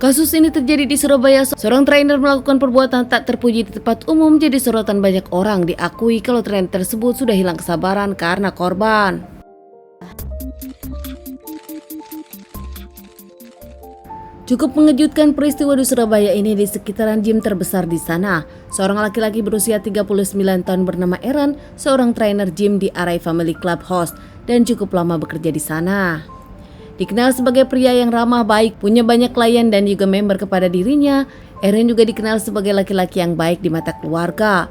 Kasus ini terjadi di Surabaya. Seorang trainer melakukan perbuatan tak terpuji di tempat umum jadi sorotan banyak orang. Diakui kalau trainer tersebut sudah hilang kesabaran karena korban. Cukup mengejutkan peristiwa di Surabaya ini di sekitaran gym terbesar di sana. Seorang laki-laki berusia 39 tahun bernama Aaron, seorang trainer gym di Arai Family Club Host dan cukup lama bekerja di sana. Dikenal sebagai pria yang ramah baik, punya banyak klien dan juga member kepada dirinya, Aaron juga dikenal sebagai laki-laki yang baik di mata keluarga.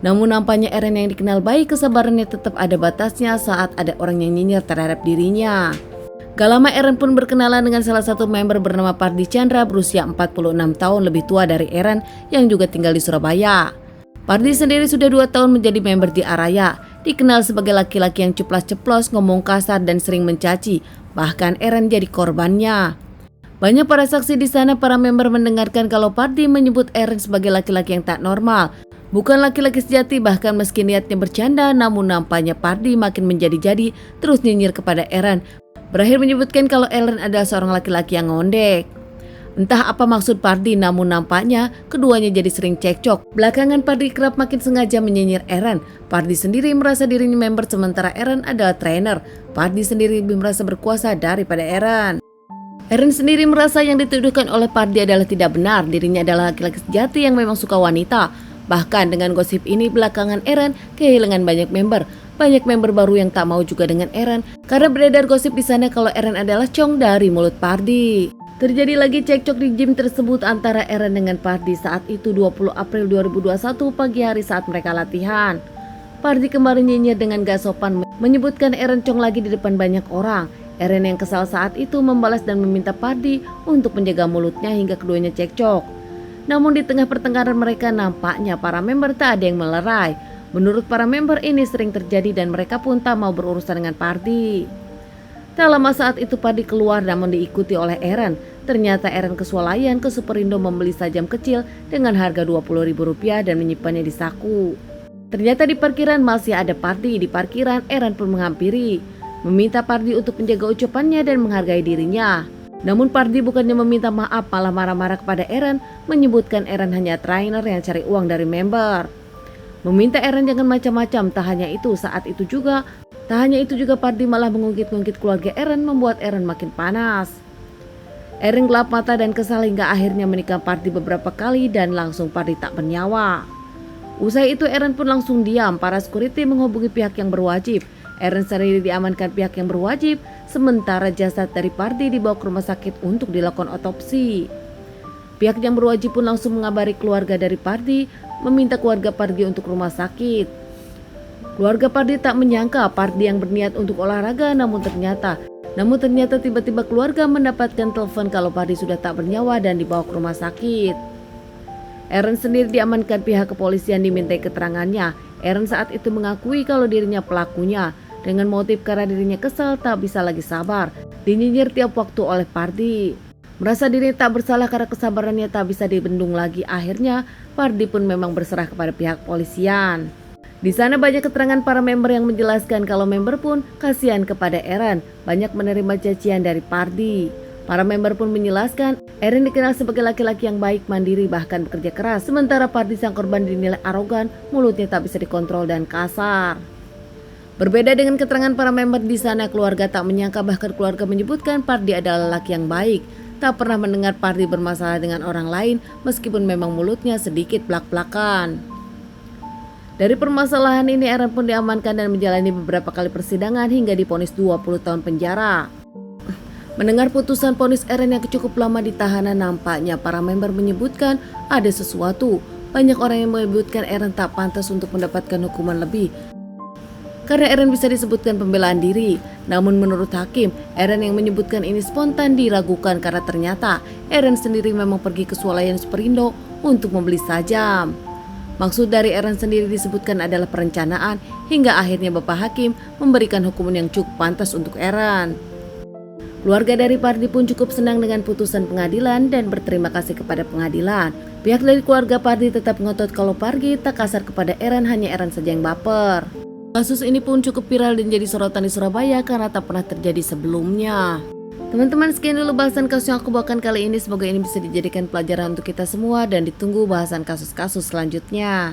Namun nampaknya Aaron yang dikenal baik, kesabarannya tetap ada batasnya saat ada orang yang nyinyir terhadap dirinya. Gak lama Aaron pun berkenalan dengan salah satu member bernama Pardi Chandra berusia 46 tahun lebih tua dari Aaron yang juga tinggal di Surabaya. Pardi sendiri sudah 2 tahun menjadi member di Araya, dikenal sebagai laki-laki yang ceplas-ceplos, ngomong kasar dan sering mencaci. Bahkan Aaron jadi korbannya. Banyak para saksi di sana, para member mendengarkan kalau Pardi menyebut Aaron sebagai laki-laki yang tak normal. Bukan laki-laki sejati, bahkan meski niatnya bercanda, namun nampaknya Pardi makin menjadi-jadi terus nyinyir kepada Aaron. Berakhir menyebutkan kalau Aaron adalah seorang laki-laki yang ngondek. Entah apa maksud Pardi, namun nampaknya keduanya jadi sering cekcok. Belakangan Pardi kerap makin sengaja menyinyir Aaron. Pardi sendiri merasa dirinya member sementara Aaron adalah trainer. Pardi sendiri lebih merasa berkuasa daripada Aaron. Aaron sendiri merasa yang dituduhkan oleh Pardi adalah tidak benar. Dirinya adalah laki-laki sejati yang memang suka wanita. Bahkan dengan gosip ini belakangan Aaron kehilangan banyak member. Banyak member baru yang tak mau juga dengan Aaron karena beredar gosip di sana kalau Aaron adalah cong dari mulut Pardi. Terjadi lagi cekcok di gym tersebut antara Aaron dengan Pardi saat itu 20 April 2021 pagi hari saat mereka latihan. Pardi kembali nyinyir dengan gak sopan menyebutkan Aaron cong lagi di depan banyak orang. Aaron yang kesal saat itu membalas dan meminta Pardi untuk menjaga mulutnya hingga keduanya cekcok. Namun di tengah pertengkaran mereka nampaknya para member tak ada yang melerai. Menurut para member ini sering terjadi dan mereka pun tak mau berurusan dengan Pardi. Tak lama saat itu Pardi keluar namun diikuti oleh Aaron. Ternyata Aaron kesualayan ke Superindo membeli sajam kecil dengan harga Rp20.000 dan menyimpannya di saku. Ternyata di parkiran masih ada Pardi. Di parkiran Aaron pun menghampiri, meminta Pardi untuk menjaga ucapannya dan menghargai dirinya. Namun Pardi bukannya meminta maaf malah marah-marah kepada Aaron, menyebutkan Aaron hanya trainer yang cari uang dari member. Meminta Aaron jangan macam-macam. Tak hanya itu juga Pardi malah mengungkit-ungkit keluarga Aaron, membuat Aaron makin panas. Aaron gelap mata dan kesal hingga akhirnya menikam Pardi beberapa kali dan langsung Pardi tak bernyawa. Usai itu Aaron pun langsung diam. Para security menghubungi pihak yang berwajib. Aaron sendiri diamankan pihak yang berwajib, sementara jasad dari Pardi dibawa ke rumah sakit untuk dilakukan otopsi. Pihak yang berwajib pun langsung mengabari keluarga dari Pardi, meminta keluarga Pardi untuk rumah sakit. Keluarga Pardi tak menyangka Pardi yang berniat untuk olahraga, namun ternyata tiba-tiba keluarga mendapatkan telepon kalau Pardi sudah tak bernyawa dan dibawa ke rumah sakit. Aaron sendiri diamankan pihak kepolisian dimintai keterangannya. Aaron saat itu mengakui kalau dirinya pelakunya dengan motif karena dirinya kesal tak bisa lagi sabar, dinyinyir tiap waktu oleh Pardi. Merasa dirinya tak bersalah karena kesabarannya tak bisa dibendung lagi. Akhirnya Pardi pun memang berserah kepada pihak polisian. Di sana banyak keterangan para member yang menjelaskan kalau member pun kasihan kepada Aaron, banyak menerima cacian dari Pardi. Para member pun menjelaskan Aaron dikenal sebagai laki-laki yang baik, mandiri, bahkan bekerja keras. Sementara Pardi sang korban dinilai arogan, mulutnya tak bisa dikontrol dan kasar. Berbeda dengan keterangan para member di sana, keluarga tak menyangka, bahkan keluarga menyebutkan Pardi adalah laki yang baik. Tak pernah mendengar Pardi bermasalah dengan orang lain meskipun memang mulutnya sedikit blak-blakan. Dari permasalahan ini Aaron pun diamankan dan menjalani beberapa kali persidangan hingga divonis 20 tahun penjara. Mendengar putusan vonis Aaron yang cukup lama di tahanan, nampaknya para member menyebutkan ada sesuatu. Banyak orang yang menyebutkan Aaron tak pantas untuk mendapatkan hukuman lebih karena Aaron bisa disebutkan pembelaan diri. Namun menurut hakim, Aaron yang menyebutkan ini spontan diragukan karena ternyata Aaron sendiri memang pergi ke swalayan Superindo untuk membeli sajam. Maksud dari Aaron sendiri disebutkan adalah perencanaan hingga akhirnya Bapak Hakim memberikan hukuman yang cukup pantas untuk Aaron. Keluarga dari Pardi pun cukup senang dengan putusan pengadilan dan berterima kasih kepada pengadilan. Pihak dari keluarga Pardi tetap ngotot kalau Pardi tak kasar kepada Aaron, hanya Aaron saja yang baper. Kasus ini pun cukup viral dan jadi sorotan di Surabaya karena tak pernah terjadi sebelumnya. Teman-teman, sekian dulu bahasan kasus yang aku bawakan kali ini. Semoga ini bisa dijadikan pelajaran untuk kita semua dan ditunggu bahasan kasus-kasus selanjutnya.